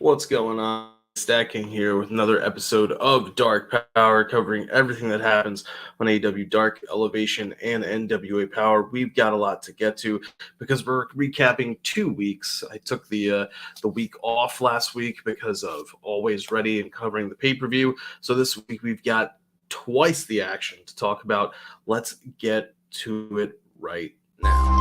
What's going on? StatKing here with another episode of Dark Powerrr, covering everything that happens on AEW Dark Elevation and NWA Powerrr. We've got a lot to get to because we're recapping 2 weeks. I took the week off last week because of Always Ready and covering the pay-per-view. So this week we've got twice the action to talk about. Let's get to it right now.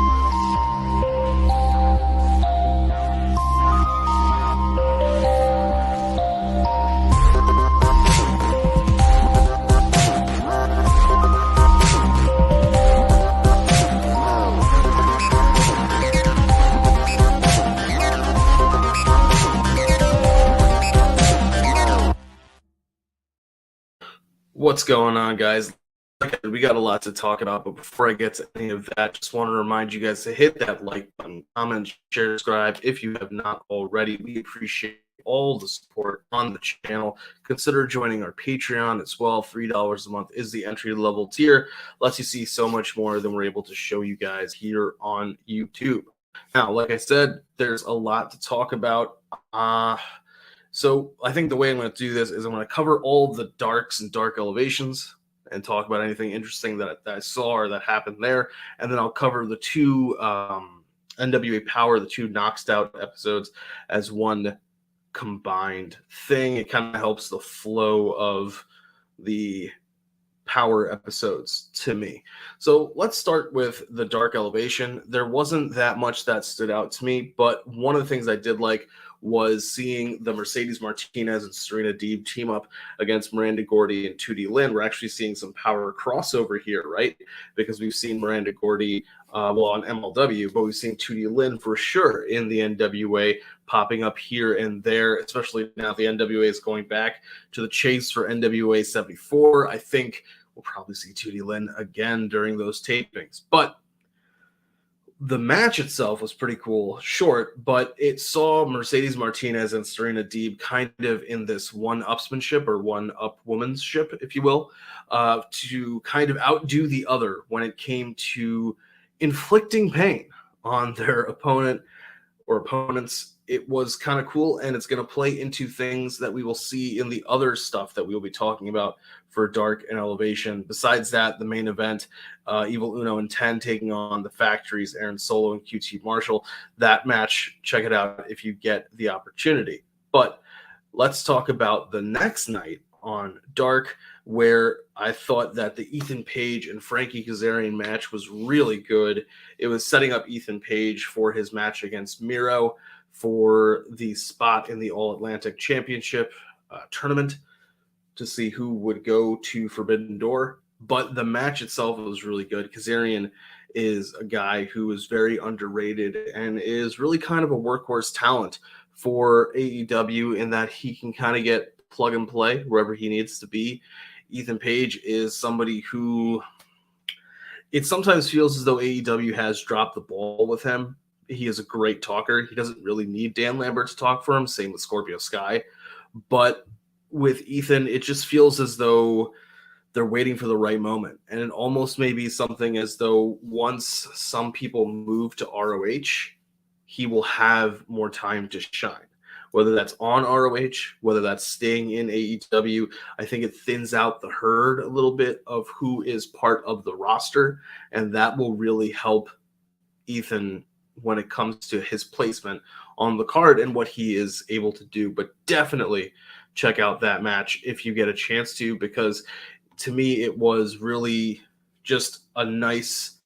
What's going on, guys? We got a lot to talk about, but before I get to any of that, just want to remind you guys to hit that like button, comment, share, subscribe if you have not already. We appreciate all the support on the channel. Consider joining our Patreon as well. $3 a month is the entry-level tier. Lets you see so much more than we're able to show you guys here on YouTube. Now, like I said, there's a lot to talk about. So I think the way I'm going to do this is I'm going to cover all the darks and dark elevations and talk about anything interesting that I saw or that happened there. And then I'll cover the two NWA Powerrr, the two Knocked Out episodes as one combined thing. It kind of helps the flow of the Powerrr episodes to me. So let's start with the Dark Elevation. There wasn't that much that stood out to me, but one of the things I did like was seeing the Mercedes Martinez and Serena Deeb team up against Miranda Gordy and 2D Lynn. We're actually seeing some Powerrr crossover here, right? Because we've seen Miranda Gordy, on MLW, but we've seen 2D Lynn for sure in the NWA popping up here and there, especially now the NWA is going back to the chase for NWA 74. I think we'll probably see 2D Lynn again during those tapings. But the match itself was pretty cool, short, but it saw Mercedes Martinez and Serena Deeb kind of in this one-upsmanship or one-up-womanship, if you will, to kind of outdo the other when it came to inflicting pain on their opponent or opponents. It was kind of cool, and it's going to play into things that we will see in the other stuff that we will be talking about for Dark and Elevation. Besides that, the main event, Evil Uno and 10 taking on the Factories, Aaron Solo and QT Marshall. That match, check it out if you get the opportunity. But let's talk about the next night on Dark, where I thought that the Ethan Page and Frankie Kazarian match was really good. It was setting up Ethan Page for his match against Miro for the spot in the All-Atlantic Championship tournament to see who would go to Forbidden Door. But the match itself was really good. Kazarian is a guy who is very underrated and is really kind of a workhorse talent for AEW in that he can kind of get plug and play wherever he needs to be. Ethan Page is somebody who it sometimes feels as though AEW has dropped the ball with him. He is a great talker. He doesn't really need Dan Lambert to talk for him. Same with Scorpio Sky. But with Ethan, it just feels as though they're waiting for the right moment. And it almost may be something as though once some people move to ROH, he will have more time to shine. Whether that's on ROH, whether that's staying in AEW, I think it thins out the herd a little bit of who is part of the roster. And that will really help Ethan when it comes to his placement on the card and what he is able to do. But definitely check out that match if you get a chance to, because to me, it was really just a nice,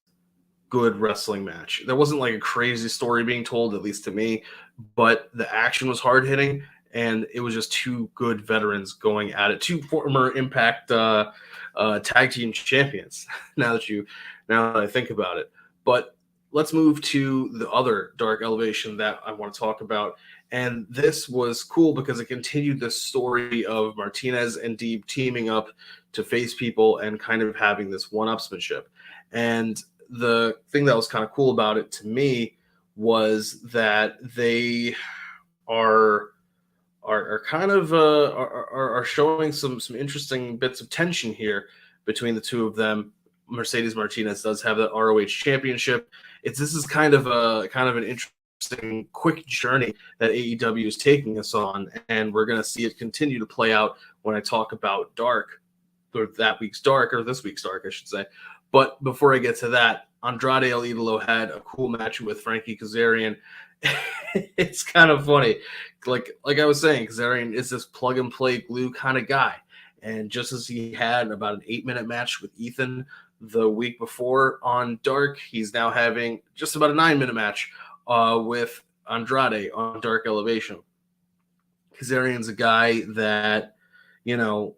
good wrestling match. There wasn't like a crazy story being told, at least to me, but the action was hard hitting and it was just two good veterans going at it. Two former Impact tag team champions. Now that I think about it, but let's move to the other Dark Elevation that I want to talk about. And this was cool because it continued the story of Martinez and Deeb teaming up to face people and kind of having this one-upsmanship. And the thing that was kind of cool about it to me was that they are kind of are showing some interesting bits of tension here between the two of them. Mercedes Martinez does have the ROH championship. This is kind of an interesting interesting, quick journey that AEW is taking us on, and we're going to see it continue to play out when I talk about Dark, or that week's Dark, or this week's Dark, I should say. But before I get to that, Andrade El Idolo had a cool match with Frankie Kazarian. It's kind of funny. Like I was saying, Kazarian is this plug-and-play glue kind of guy. And just as he had about an 8-minute match with Ethan the week before on Dark, he's now having just about a 9-minute match with Andrade on Dark Elevation. Kazarian's a guy that, you know,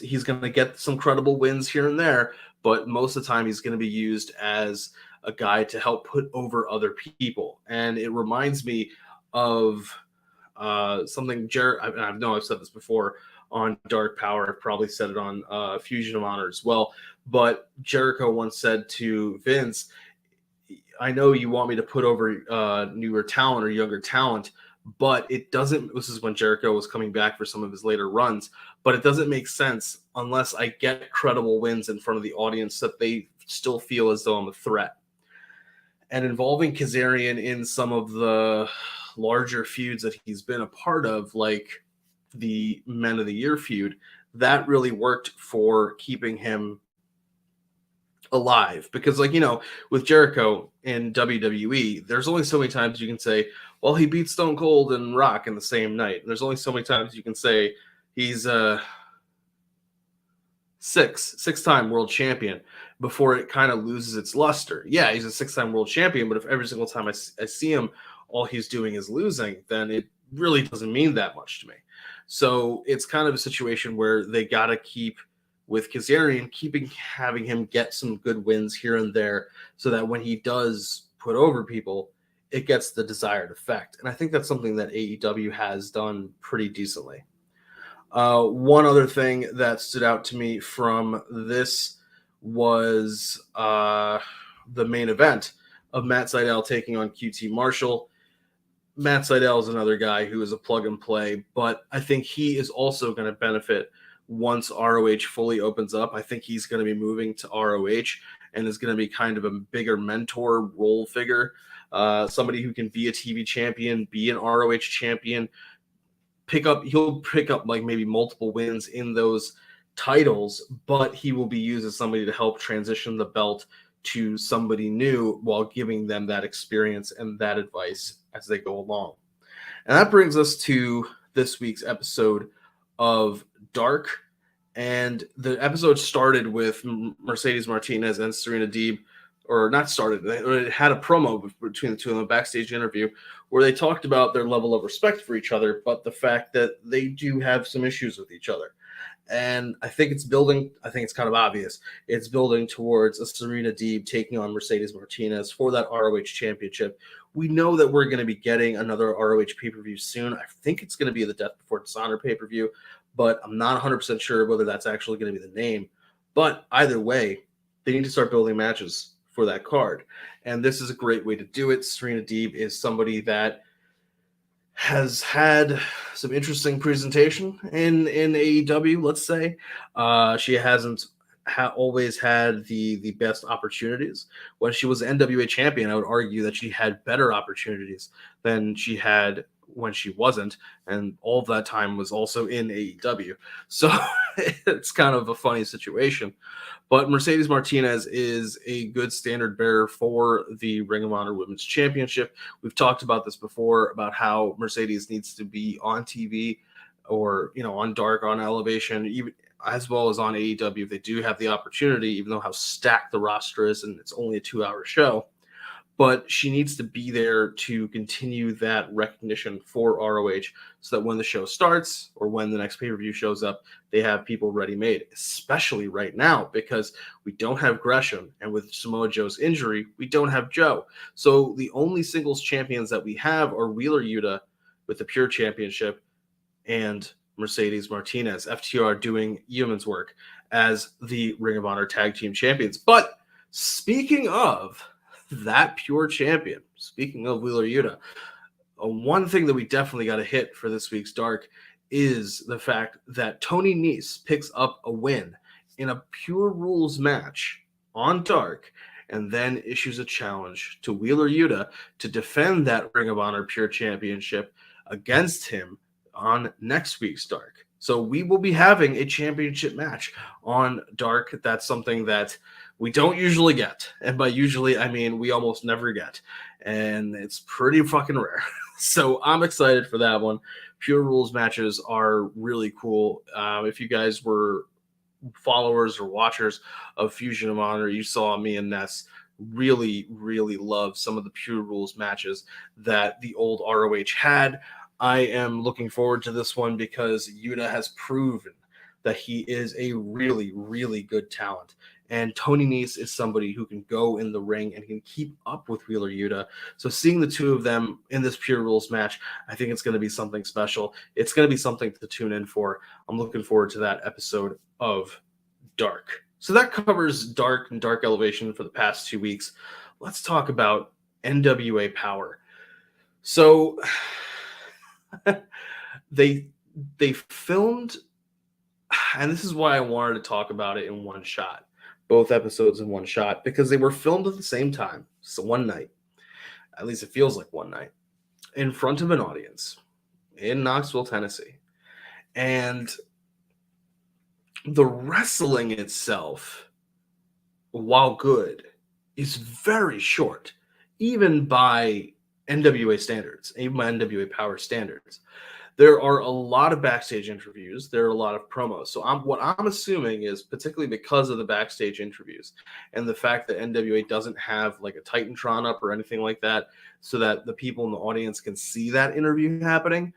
he's going to get some credible wins here and there, but most of the time he's going to be used as a guy to help put over other people. And it reminds me of something I know I've said this before on Dark Powerrr. I've probably said it on Fusion of Honor as well. But Jericho once said to Vince, I know you want me to put over newer talent or younger talent, but it doesn't. This is when Jericho was coming back for some of his later runs, but it doesn't make sense unless I get credible wins in front of the audience that they still feel as though I'm a threat. And involving Kazarian in some of the larger feuds that he's been a part of, like the Men of the Year feud, that really worked for keeping him alive. Because, like, you know, with Jericho in WWE, there's only so many times you can say, well, he beat Stone Cold and Rock in the same night. There's only so many times you can say he's a six-time world champion before it kind of loses its luster. Yeah, he's a 6-time world champion, but if every single time I see him, all he's doing is losing, then it really doesn't mean that much to me. So it's kind of a situation where they got to keep, with Kazarian, having him get some good wins here and there so that when he does put over people, it gets the desired effect. And I think that's something that AEW has done pretty decently. One other thing that stood out to me from this was the main event of Matt Sydal taking on QT Marshall. Matt Sydal is another guy who is a plug and play, but I think he is also going to benefit once ROH fully opens up. I think he's going to be moving to ROH and is going to be kind of a bigger mentor role figure, somebody who can be a TV champion, be an ROH champion, he'll pick up like maybe multiple wins in those titles, but he will be used as somebody to help transition the belt to somebody new while giving them that experience and that advice as they go along. And that brings us to this week's episode of Dark. And the episode started with Mercedes Martinez and Serena Deeb, or not started, it had a promo between the two of them, a backstage interview, where they talked about their level of respect for each other, but the fact that they do have some issues with each other. And I think it's building, I think it's kind of obvious, it's building towards a Serena Deeb taking on Mercedes Martinez for that ROH championship. We know that we're going to be getting another ROH pay-per-view soon. I think it's going to be the Death Before Dishonor pay-per-view, but I'm not 100% sure whether that's actually going to be the name. But either way, they need to start building matches for that card. And this is a great way to do it. Serena Deeb is somebody that has had some interesting presentation in AEW, let's say. She hasn't always had the best opportunities. When she was NWA champion, I would argue that she had better opportunities than she had when she wasn't, and all of that time was also in AEW. So it's kind of a funny situation. But Mercedes Martinez is a good standard bearer for the Ring of Honor Women's Championship. We've talked about this before, about how Mercedes needs to be on TV or, you know, on Dark, on Elevation, even as well as on AEW if they do have the opportunity, even though how stacked the roster is and it's only a 2-hour show. But she needs to be there to continue that recognition for ROH so that when the show starts or when the next pay-per-view shows up, they have people ready-made, especially right now because we don't have Gresham. And with Samoa Joe's injury, we don't have Joe. So the only singles champions that we have are Wheeler Yuta with the Pure Championship and Mercedes Martinez, FTR doing yeoman's work as the Ring of Honor Tag Team Champions. But speaking of that Pure Champion, speaking of Wheeler Yuta, one thing that we definitely got to hit for this week's Dark is the fact that Tony Nese picks up a win in a Pure Rules match on Dark, and then issues a challenge to Wheeler Yuta to defend that Ring of Honor Pure Championship against him on next week's Dark. So we will be having a championship match on Dark. That's something that we don't usually get. And by usually, I mean we almost never get. And it's pretty fucking rare. So I'm excited for that one. Pure Rules matches are really cool. If you guys were followers or watchers of Fusion of Honor, you saw me and Ness really, really love some of the Pure Rules matches that the old ROH had. I am looking forward to this one because Yuta has proven that he is a really, really good talent. And Tony Nese is somebody who can go in the ring and can keep up with Wheeler Yuta. So seeing the two of them in this Pure Rules match, I think it's going to be something special. It's going to be something to tune in for. I'm looking forward to that episode of Dark. So that covers Dark and Dark Elevation for the past 2 weeks. Let's talk about NWA Powerrr. So they filmed, and this is why I wanted to talk about it in one shot, both episodes in one shot, because they were filmed at the same time. So one night, at least it feels like one night, in front of an audience in Knoxville, Tennessee. And the wrestling itself, while good, is very short, even by NWA standards, even by NWA Powerrr standards. There are a lot of backstage interviews. There are a lot of promos. So what I'm assuming is, particularly because of the backstage interviews and the fact that NWA doesn't have like a Titantron up or anything like that, so that the people in the audience can see that interview happening,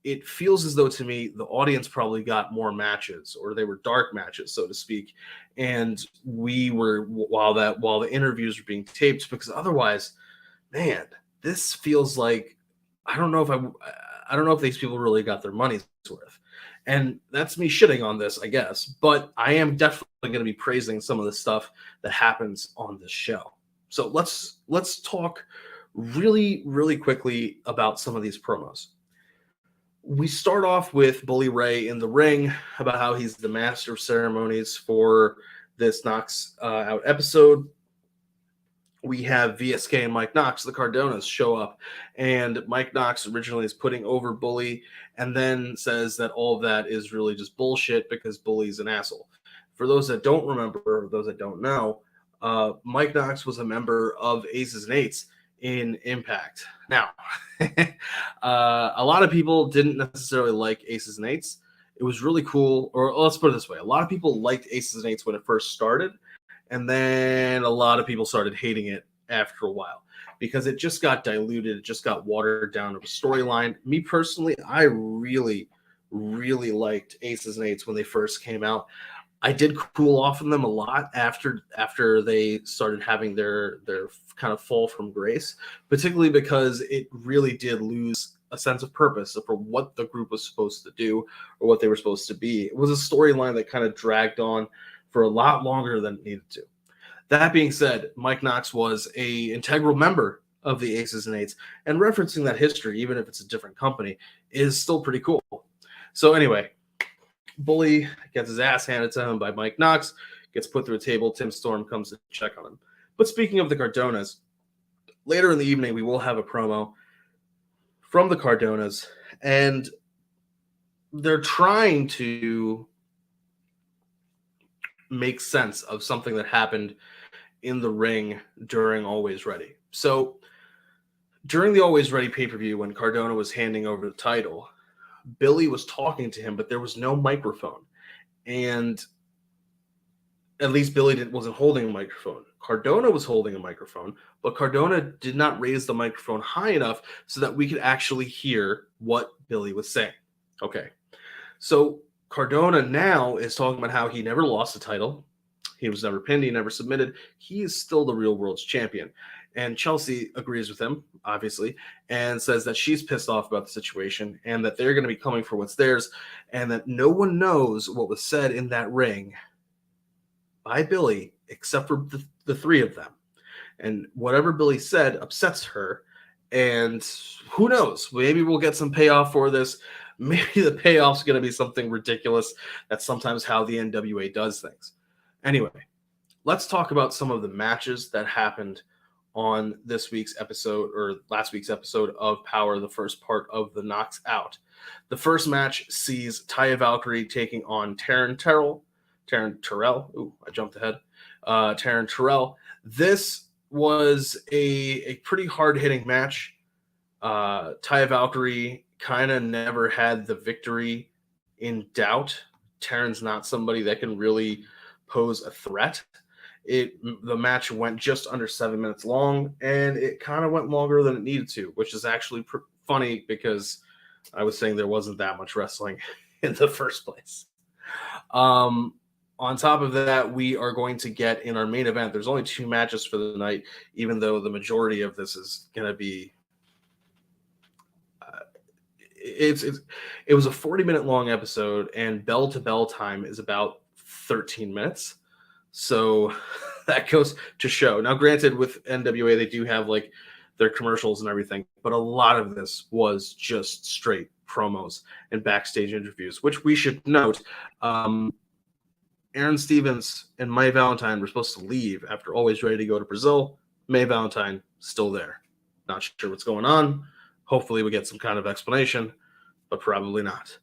it feels as though to me the audience probably got more matches, or they were dark matches, so to speak. And we were, while the interviews were being taped, because otherwise, man, this feels like I don't know if these people really got their money's worth. And that's me shitting on this, I guess. But I am definitely going to be praising some of the stuff that happens on this show. So let's talk really, really quickly about some of these promos. We start off with Bully Ray in the ring about how he's the master of ceremonies for this Knocks Out episode. We have VSK and Mike Knox, the Cardonas, show up, and Mike Knox originally is putting over Bully and then says that all of that is really just bullshit because Bully's an asshole. For those that don't remember, or those that don't know, Mike Knox was a member of Aces and Eights in Impact. Now, a lot of people didn't necessarily like Aces and Eights. It was really cool, or let's put it this way. A lot of people liked Aces and Eights when it first started, and then a lot of people started hating it after a while because it just got diluted. It just got watered down to a storyline. Me personally, I really, really liked Aces and Eights when they first came out. I did cool off on them a lot after they started having their kind of fall from grace, particularly because it really did lose a sense of purpose for what the group was supposed to do or what they were supposed to be. It was a storyline that kind of dragged on for a lot longer than it needed to. That being said, Mike Knox was an integral member of the Aces and Eights, and referencing that history, even if it's a different company, is still pretty cool. So anyway, Bully gets his ass handed to him by Mike Knox, gets put through a table. Tim Storm comes to check on him. But speaking of the Cardonas, later in the evening, we will have a promo from the Cardonas, and they're trying to make sense of something that happened in the ring during Always Ready. So during the Always Ready pay-per-view, when Cardona was handing over the title, Billy was talking to him, but there was no microphone. And at least Billy wasn't holding a microphone. Cardona was holding a microphone, but Cardona did not raise the microphone high enough so that we could actually hear what Billy was saying. Okay. So Cardona now is talking about how he never lost the title. He was never pinned. He never submitted. He is still the real world's champion. And Chelsea agrees with him, obviously, and says that she's pissed off about the situation and that they're going to be coming for what's theirs and that no one knows what was said in that ring by Billy except for the three of them. And whatever Billy said upsets her. And who knows? Maybe we'll get some payoff for this. Maybe the payoff's going to be something ridiculous. That's sometimes how the NWA does things. Anyway, let's talk about some of the matches that happened on this week's episode or last week's episode of Power, the first part of the Knocks Out. The first match sees Taya Valkyrie taking on Taryn Terrell. Ooh, I jumped ahead. Taryn Terrell. This was a pretty hard-hitting match. Taya Valkyrie kind of never had the victory in doubt. Taryn's not somebody that can really pose a threat. The match went just under 7 minutes long, and it kind of went longer than it needed to, which is actually funny because I was saying there wasn't that much wrestling in the first place. On top of that, we are going to get in our main event. There's only 2 matches for the night, even though the majority of this is going to be. It was a 40-minute long episode, and bell to bell time is about 13 minutes. So that goes to show. Now, granted, with NWA, they do have like their commercials and everything, but a lot of this was just straight promos and backstage interviews, which we should note. Aaron Stevens and May Valentine were supposed to leave after Always Ready to go to Brazil. May Valentine still there. Not sure what's going on. Hopefully we get some kind of explanation, but probably not.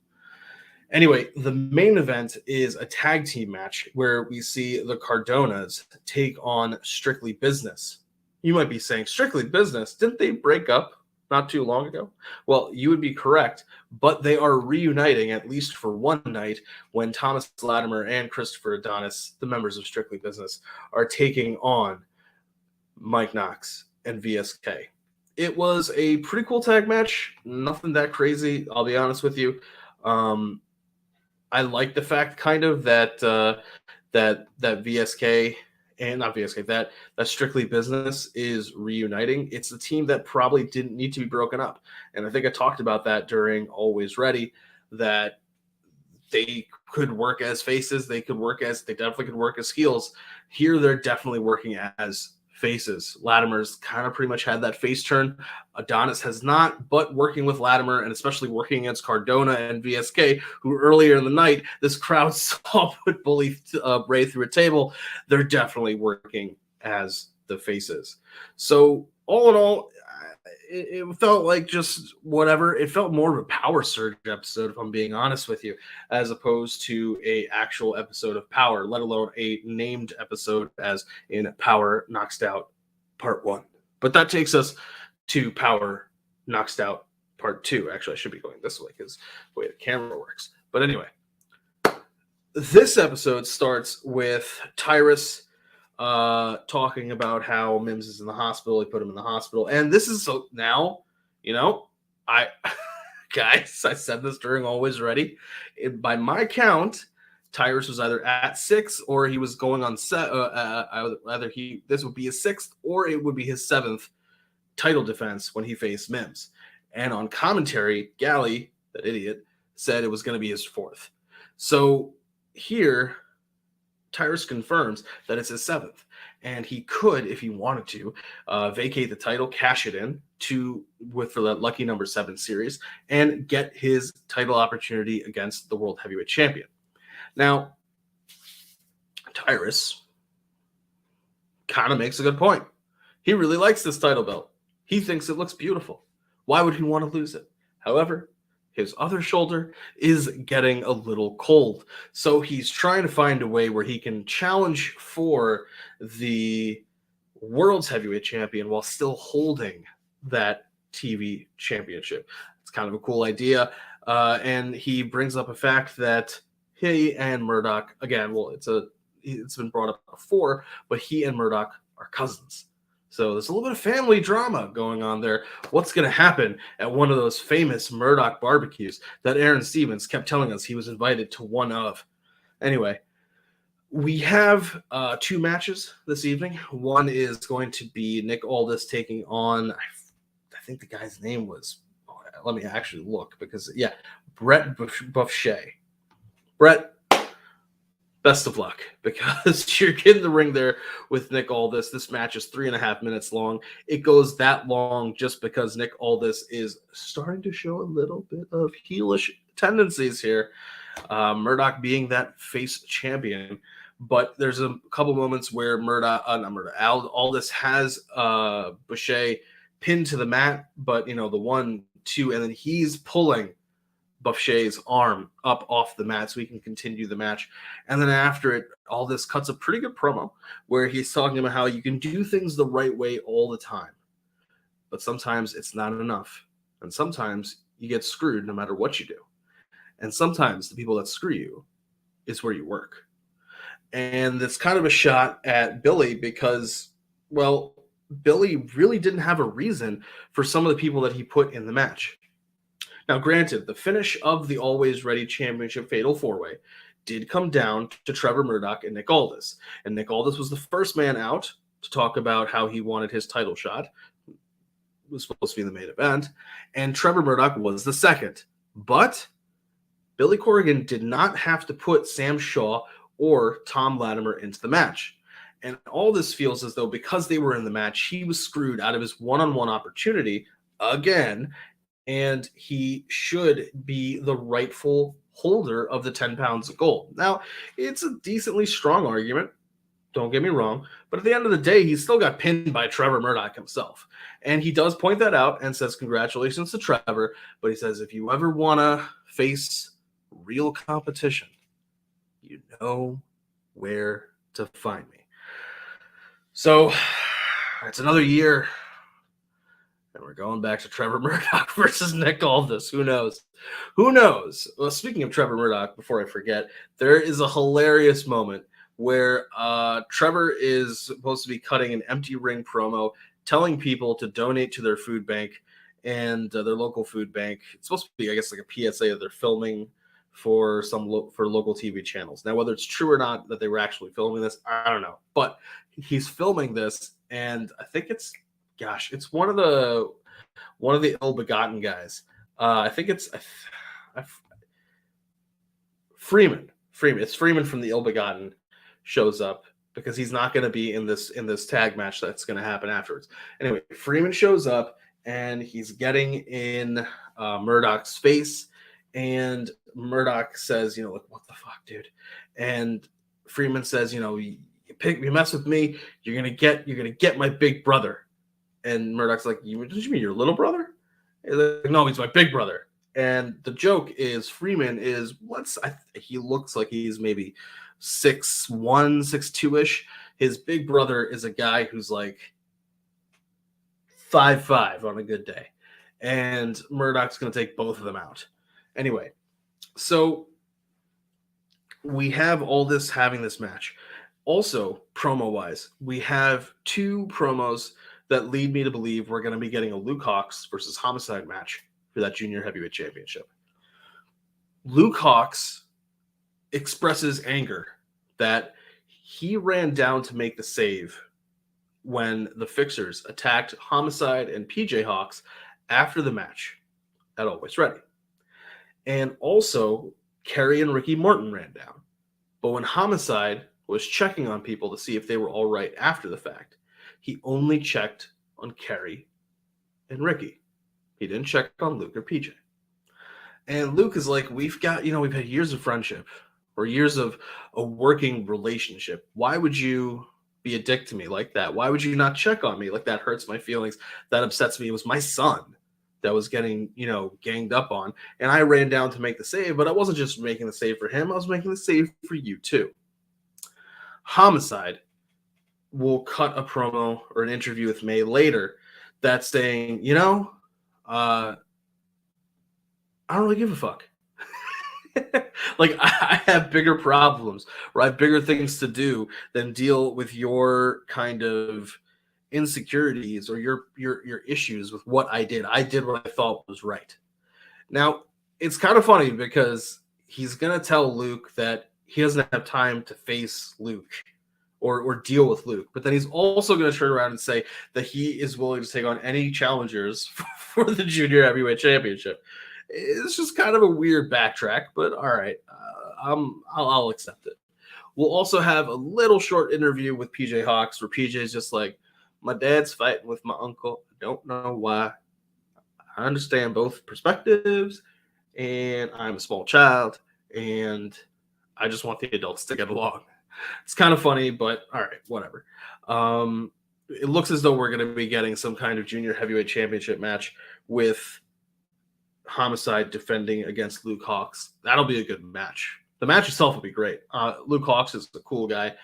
Anyway, the main event is a tag team match where we see the Cardonas take on Strictly Business. You might be saying, Strictly Business? Didn't they break up not too long ago? Well, you would be correct, but they are reuniting at least for one night when Thomas Latimer and Christopher Adonis, the members of Strictly Business, are taking on Mike Knox and VSK. It was a pretty cool tag match. Nothing that crazy, I'll be honest with you. I like the fact kind of that that VSK and not VSK, that Strictly Business is reuniting. It's a team that probably didn't need to be broken up. And I think I talked about that during Always Ready, that they could work as faces. They definitely could work as heels. Here, they're definitely working as faces. Latimer's kind of pretty much had that face turn. Adonis has not, but working with Latimer and especially working against Cardona and VSK, who earlier in the night, this crowd saw put Bully Ray through a table, they're definitely working as the faces. So all in all, it felt like just whatever. It felt more of a Power Surge episode, if I'm being honest with you, as opposed to a actual episode of Power, let alone a named episode as in Power Knocked Out Part 1. But that takes us to Power Knocked Out Part 2. Actually, I should be going this way because the way the camera works. But anyway, this episode starts with Tyrus talking about how Mims is in the hospital. He put him in the hospital. And this is so now, guys, I said this during Always Ready. By my count, Tyrus was either at 6 or he was going on set. This would be his 6th or it would be his 7th title defense when he faced Mims. And on commentary, Galley, that idiot, said it was going to be his 4th. So here, Tyrus confirms that it's his 7th, and he could, if he wanted to, vacate the title, cash it in for that lucky number 7 series, and get his title opportunity against the World Heavyweight Champion. Now, Tyrus kind of makes a good point. He really likes this title belt. He thinks it looks beautiful. Why would he want to lose it? However, his other shoulder is getting a little cold. So he's trying to find a way where he can challenge for the World's Heavyweight Champion while still holding that TV championship. It's kind of a cool idea. And he brings up a fact that he and Murdoch, again, well, it's been brought up before, but he and Murdoch are cousins. So there's a little bit of family drama going on there. What's going to happen at one of those famous Murdoch barbecues that Aaron Stevens kept telling us he was invited to one of? Anyway, we have 2 matches this evening. One is going to be Nick Aldis taking on, I think the guy's name was, let me actually look because, Brett Buffshay. Brett, best of luck, because you're getting the ring there with Nick Aldis. This match is 3.5 minutes long. It goes that long just because Nick Aldis is starting to show a little bit of heelish tendencies here. Murdoch being that face champion. But there's a couple moments where Aldis has Boucher pinned to the mat, but the 1-2, and then he's pulling Boucher's arm up off the mat so he can continue the match. And then after it, Aldis cuts a pretty good promo where he's talking about how you can do things the right way all the time, but sometimes it's not enough. And sometimes you get screwed no matter what you do. And sometimes the people that screw you is where you work. And it's kind of a shot at Billy because, well, Billy really didn't have a reason for some of the people that he put in the match. Now, granted, the finish of the Always Ready Championship Fatal 4-Way did come down to Trevor Murdoch and Nick Aldis. And Nick Aldis was the first man out to talk about how he wanted his title shot. It was supposed to be in the main event. And Trevor Murdoch was the second. But Billy Corgan did not have to put Sam Shaw or Tom Latimer into the match. And Aldis feels as though because they were in the match, he was screwed out of his one-on-one opportunity again, and he should be the rightful holder of the 10 pounds of gold. Now, it's a decently strong argument, don't get me wrong, but at the end of the day, he still got pinned by Trevor Murdoch himself. And he does point that out and says, congratulations to Trevor, but he says, if you ever want to face real competition, you know where to find me. So it's another year, and we're going back to Trevor Murdoch versus Nick Aldis. Who knows? Who knows? Well, speaking of Trevor Murdoch, before I forget, there is a hilarious moment where Trevor is supposed to be cutting an empty ring promo, telling people to donate to their food bank and their local food bank. It's supposed to be, I guess, like a PSA that they're filming for for local TV channels. Now, whether it's true or not that they were actually filming this, I don't know. But he's filming this, and I think it's one of the ill-begotten guys. I think it's Freeman. It's Freeman from the Ill-Begotten shows up because he's not going to be in this tag match that's going to happen afterwards. Anyway, Freeman shows up and he's getting in Murdoch's face, and Murdoch says, like, what the fuck, dude? And Freeman says, you mess with me, you're gonna get my big brother. And Murdoch's like, you mean your little brother? Like, no, he's my big brother. And the joke is Freeman is he looks like he's maybe 6'1", 6'2"-ish. His big brother is a guy who's like 5'5" on a good day. And Murdoch's going to take both of them out. Anyway, so we have all this having this match. Also, promo-wise, we have two promos that lead me to believe we're going to be getting a Luke Hawx versus Homicide match for that Junior Heavyweight Championship. Luke Hawx expresses anger that he ran down to make the save when the Fixers attacked Homicide and PJ Hawx after the match at Always Ready. And also, Kerry and Ricky Morton ran down. But when Homicide was checking on people to see if they were all right after the fact, he only checked on Kerry and Ricky. He didn't check on Luke or PJ. And Luke is like, we've had years of friendship or years of a working relationship. Why would you be a dick to me like that? Why would you not check on me? Like, that hurts my feelings. That upsets me. It was my son that was getting, ganged up on. And I ran down to make the save, but I wasn't just making the save for him. I was making the save for you too. Homicide will cut a promo or an interview with May later that's saying, I don't really give a fuck. Like, I have bigger problems, or I have bigger things to do than deal with your kind of insecurities or your issues with what I did. I did what I thought was right. Now, it's kind of funny because he's going to tell Luke that he doesn't have time to face Luke or deal with Luke. But then he's also going to turn around and say that he is willing to take on any challengers for the Junior Heavyweight Championship. It's just kind of a weird backtrack, but all right, I'll accept it. We'll also have a little short interview with PJ Hawx where PJ's just like, my dad's fighting with my uncle. I don't know why. I understand both perspectives, and I'm a small child, and I just want the adults to get along. It's kind of funny, but all right, whatever. It looks as though we're going to be getting some kind of junior heavyweight championship match with Homicide defending against Luke Hawx. That'll be a good match. The match itself will be great. Luke Hawx is a cool guy.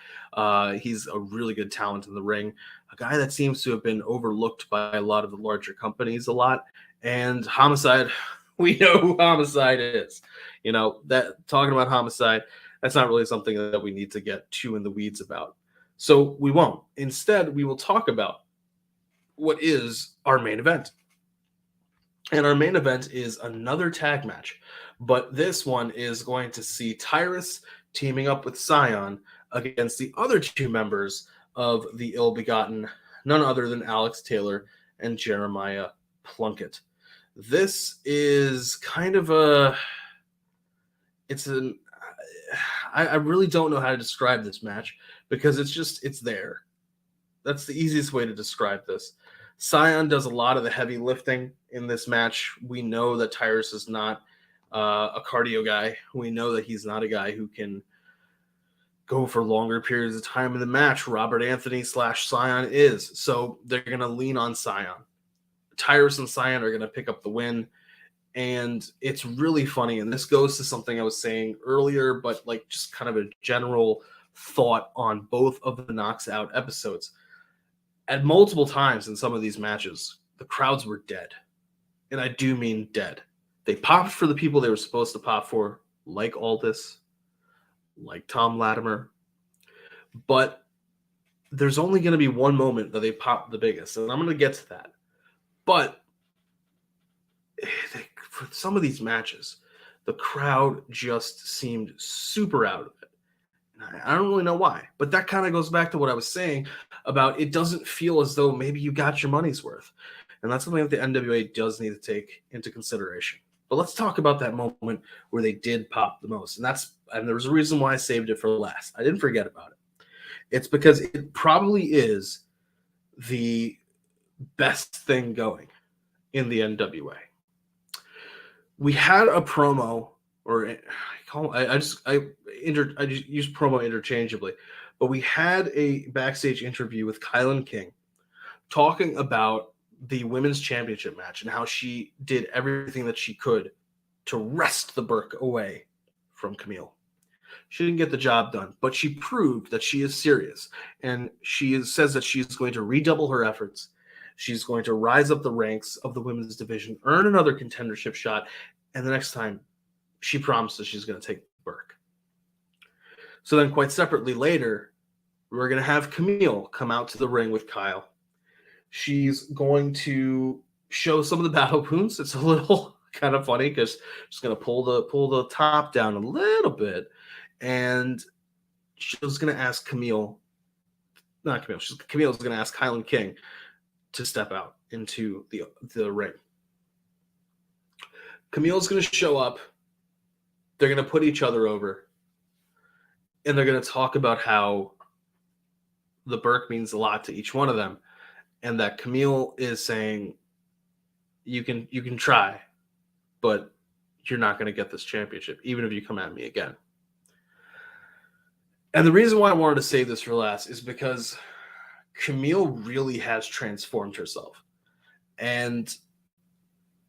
He's a really good talent in the ring, a guy that seems to have been overlooked by a lot of the larger companies a lot. And Homicide, we know who Homicide is. You know, that talking about Homicide, that's not really something that we need to get too in the weeds about. So we won't. Instead, we will talk about what is our main event. And our main event is another tag match, but this one is going to see Tyrus teaming up with Scion against the other two members of the Ill Begotten, none other than Alex Taylor and Jeremiah Plunkett. This is kind of I really don't know how to describe this match because it's there. That's the easiest way to describe this. Scion does a lot of the heavy lifting in this match. We know that Tyrus is not a cardio guy. We know that he's not a guy who can go for longer periods of time in the match. Robert Anthony / Scion is. So they're going to lean on Scion. Tyrus and Scion are going to pick up the win. And it's really funny. And this goes to something I was saying earlier, but like just kind of a general thought on both of the Knocks Out episodes. At multiple times in some of these matches, the crowds were dead. And I do mean dead. They popped for the people they were supposed to pop for, like Aldis, like Tom Latimer. But there's only going to be one moment that they pop the biggest, and I'm going to get to that. But for some of these matches, the crowd just seemed super out of it. I don't really know why, but that kind of goes back to what I was saying about it doesn't feel as though maybe you got your money's worth. And that's something that the NWA does need to take into consideration. But let's talk about that moment where they did pop the most. And there was a reason why I saved it for last. I didn't forget about it. It's because it probably is the best thing going in the NWA. We had a promo, or I just use promo interchangeably, but we had a backstage interview with Kylan King talking about the women's championship match and how she did everything that she could to wrest the Burke away from Camille. She didn't get the job done, but she proved that she is serious, and she says that she's going to redouble her efforts. She's going to rise up the ranks of the women's division, earn another contendership shot, and the next time she promises she's going to take Burke. So then quite separately later, we're going to have Camille come out to the ring with Kyle. She's going to show some of the battle wounds. It's a little kind of funny because she's going to pull the top down a little bit, and she's going to ask Camille's going to ask Kylan King to step out into the ring. Camille's going to show up. They're going to put each other over, and they're going to talk about how the Burke means a lot to each one of them, and that Camille is saying, you can try, but you're not going to get this championship, even if you come at me again. And the reason why I wanted to save this for last is because Camille really has transformed herself, and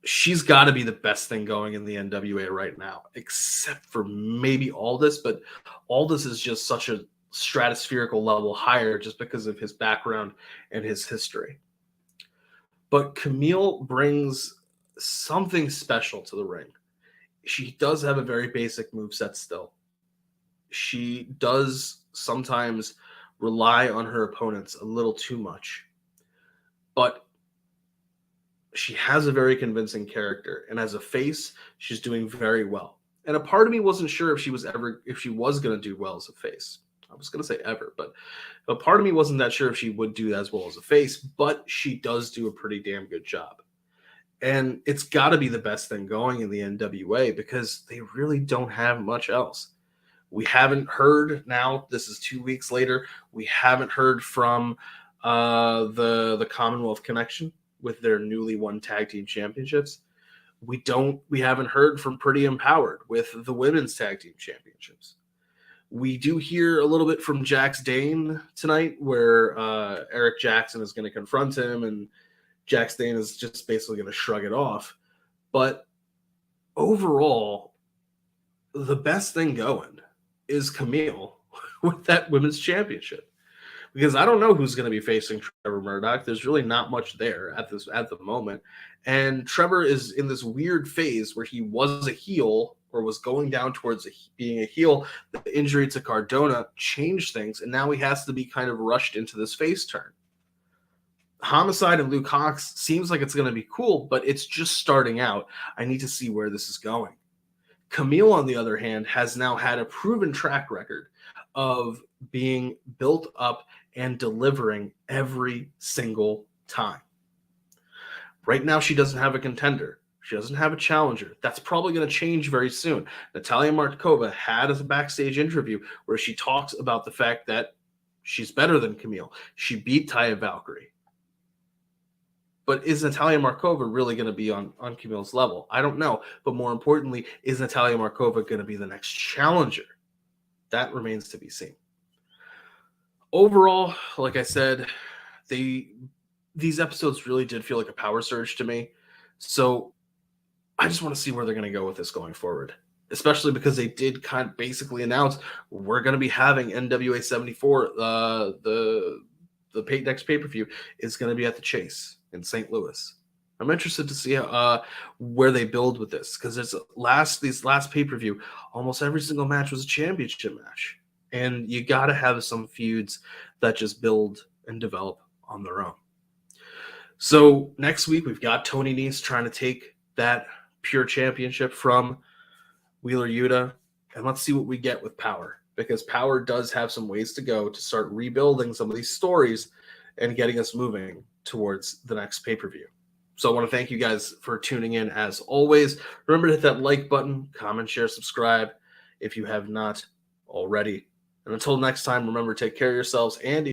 she's got to be the best thing going in the NWA right now, except for maybe Aldis, but Aldis is just such a stratospherical level higher just because of his background and his history. But Camille brings something special to the ring. She does have a very basic moveset still. She does sometimes rely on her opponents a little too much, but she has a very convincing character, and as a face, she's doing very well. And a part of me wasn't sure if she was going to do well as a face. I was going to say ever, but a part of me wasn't that sure if she would do as well as a face, but she does do a pretty damn good job. And it's got to be the best thing going in the NWA because they really don't have much else. We haven't heard, now this is 2 weeks later, we haven't heard from the Commonwealth Connection with their newly won tag team championships. We haven't heard from Pretty Empowered with the women's tag team championships. We do hear a little bit from Jax Dane tonight, where Eric Jackson is going to confront him, and Jax Dane is just basically going to shrug it off. But overall, the best thing going is Camille with that women's championship. Because I don't know who's going to be facing Trevor Murdoch. There's really not much there at the moment. And Trevor is in this weird phase where he was a heel or was going down towards being a heel. The injury to Cardona changed things, and now he has to be kind of rushed into this face turn. Homicide and Luke Hawx seems like it's going to be cool, but it's just starting out. I need to see where this is going. Camille, on the other hand, has now had a proven track record of being built up and delivering every single time. Right now, she doesn't have a contender. She doesn't have a challenger. That's probably going to change very soon. Natalia Markova had a backstage interview where she talks about the fact that she's better than Camille. She beat Taya Valkyrie. But is Natalia Markova really going to be on Camille's level? I don't know. But more importantly, is Natalia Markova going to be the next challenger? That remains to be seen. Overall, like I said, these episodes really did feel like a power surge to me. So I just want to see where they're going to go with this going forward, especially because they did kind of basically announce we're going to be having NWA 74. The next pay-per-view is going to be at the Chase in St. Louis. I'm interested to see where they build with this, because these last pay-per-view, almost every single match was a championship match. And you got to have some feuds that just build and develop on their own. So next week, we've got Tony Nese trying to take that pure championship from Wheeler Yuta. And let's see what we get with POWERR, because POWERR does have some ways to go to start rebuilding some of these stories and getting us moving towards the next pay-per-view. So I want to thank you guys for tuning in as always. Remember to hit that like button, comment, share, subscribe if you have not already. And until next time, remember, take care of yourselves and